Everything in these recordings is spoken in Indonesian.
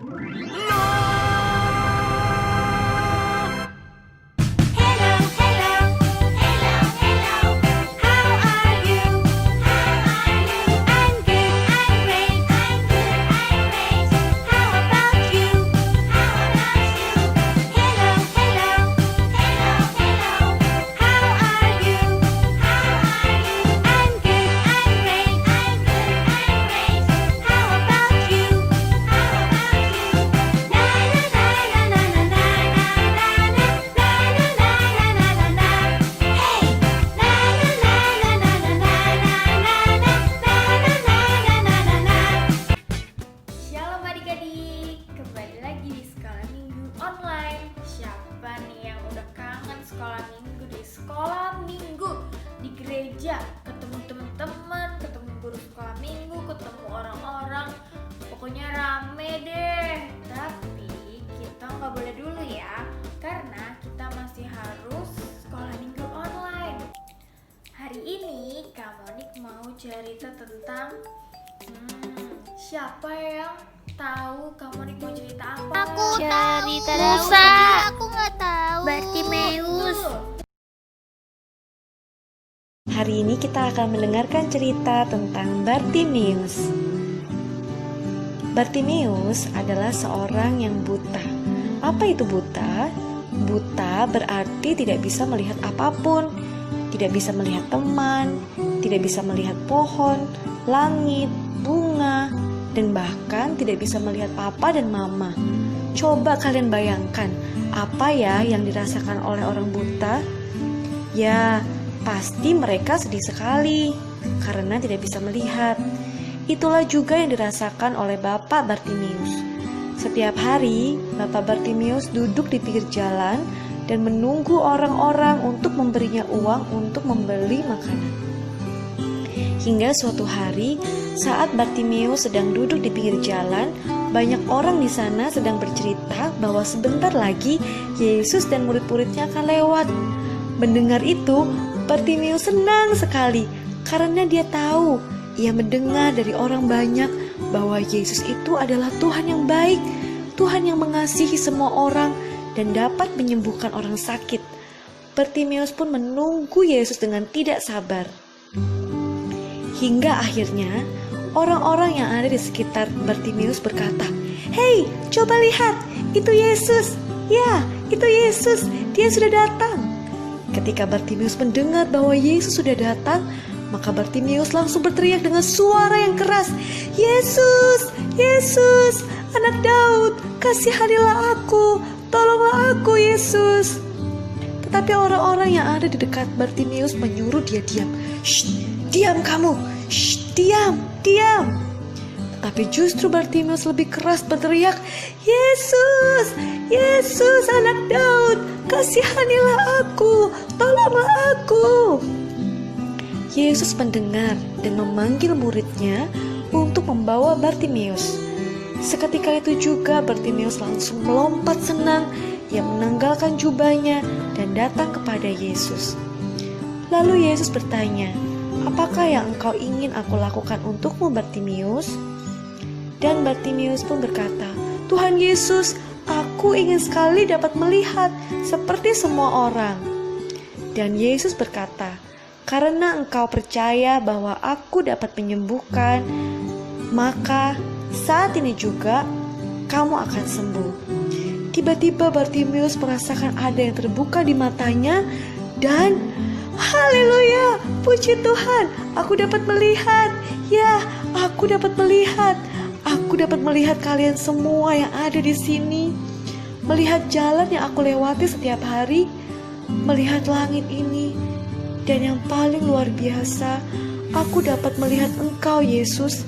Shalom adik-adik, kembali lagi di sekolah minggu online. Siapa nih yang udah kangen sekolah minggu di sekolah minggu di gereja, ketemu teman-teman, ketemu guru sekolah minggu, ketemu orang-orang, pokoknya rame deh. Tapi kita nggak boleh dulu ya, karena kita masih harus sekolah minggu online. Hari ini Kak Monik mau cerita tentang siapa yang tahu Kak Monik mau cerita apa? Aku Cerita tahu. Musa. Tapi aku nggak tahu. Bartimeus. Hari ini kita akan mendengarkan cerita tentang Bartimeus. Bartimeus adalah seorang yang buta. Apa itu buta? Buta berarti tidak bisa melihat apapun, tidak bisa melihat teman, tidak bisa melihat pohon, langit, bunga, dan bahkan tidak bisa melihat papa dan mama. Coba kalian bayangkan, apa ya yang dirasakan oleh orang buta? Ya, pasti mereka sedih sekali karena tidak bisa melihat. Itulah juga yang dirasakan oleh Bapak Bartimeus. Setiap hari, Bapak Bartimeus duduk di pinggir jalan dan menunggu orang-orang untuk memberinya uang untuk membeli makanan. Hingga suatu hari, saat Bartimeus sedang duduk di pinggir jalan, banyak orang di sana sedang bercerita bahwa sebentar lagi Yesus dan murid-muridnya akan lewat. Mendengar itu, Bartimeus senang sekali karena dia tahu, ia mendengar dari orang banyak bahwa Yesus itu adalah Tuhan yang baik, Tuhan yang mengasihi semua orang dan dapat menyembuhkan orang sakit. Bartimeus pun menunggu Yesus dengan tidak sabar. Hingga akhirnya orang-orang yang ada di sekitar Bartimeus berkata, "Hei, coba lihat, itu Yesus. Ya, itu Yesus, dia sudah datang." Ketika Bartimeus mendengar bahwa Yesus sudah datang, maka Bartimeus langsung berteriak dengan suara yang keras, "Yesus, Yesus, anak Daud, kasihanilah aku, tolonglah aku Yesus." Tetapi orang-orang yang ada di dekat Bartimeus menyuruh dia diam. "Shh, diam kamu, shh, diam, diam." Tetapi justru Bartimeus lebih keras berteriak, "Yesus, Yesus anak Daud, kasihanilah aku, tolonglah aku." Yesus mendengar dan memanggil muridnya untuk membawa Bartimeus. Seketika itu juga Bartimeus langsung melompat senang. Ia menanggalkan jubahnya dan datang kepada Yesus. Lalu Yesus bertanya, "Apakah yang engkau ingin aku lakukan untukmu, Bartimeus?" Dan Bartimeus pun berkata, "Tuhan Yesus, aku ingin sekali dapat melihat seperti semua orang." Dan Yesus berkata, "Karena engkau percaya bahwa aku dapat menyembuhkan, maka saat ini juga kamu akan sembuh." Tiba-tiba Bartimeus merasakan ada yang terbuka di matanya dan haleluya, puji Tuhan, aku dapat melihat. Ya, aku dapat melihat. Aku dapat melihat kalian semua yang ada di sini. Melihat jalan yang aku lewati setiap hari, melihat langit ini. Dan yang paling luar biasa, aku dapat melihat Engkau, Yesus.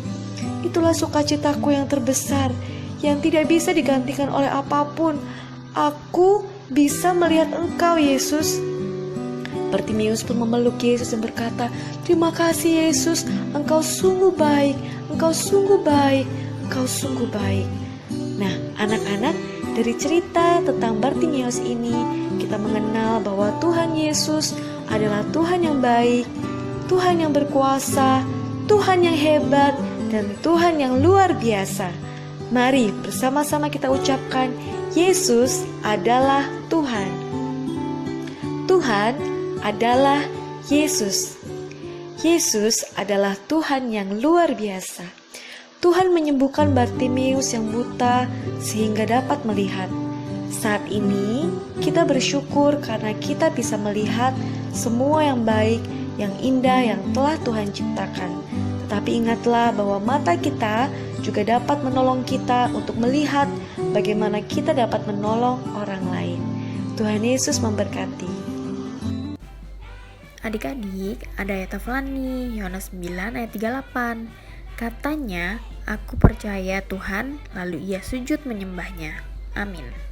Itulah sukacitaku yang terbesar, yang tidak bisa digantikan oleh apapun. Aku bisa melihat Engkau, Yesus. Bartimeus pun memeluk Yesus dan berkata, "Terima kasih Yesus, Engkau sungguh baik, Engkau sungguh baik, Engkau sungguh baik." Nah, anak-anak, dari cerita tentang Bartimeus ini, kita mengenal bahwa Tuhan Yesus adalah Tuhan yang baik, Tuhan yang berkuasa, Tuhan yang hebat, dan Tuhan yang luar biasa. Mari bersama-sama kita ucapkan, Yesus adalah Tuhan. Tuhan adalah Yesus. Yesus adalah Tuhan yang luar biasa. Tuhan menyembuhkan Bartimeus yang buta sehingga dapat melihat. Saat ini kita bersyukur karena kita bisa melihat semua yang baik, yang indah yang telah Tuhan ciptakan. Tetapi ingatlah bahwa mata kita juga dapat menolong kita untuk melihat bagaimana kita dapat menolong orang lain. Tuhan Yesus memberkati. Adik-adik, ada ayat hafalan nih, Yohanes 9 ayat 38. Katanya, aku percaya Tuhan, lalu ia sujud menyembahnya. Amin.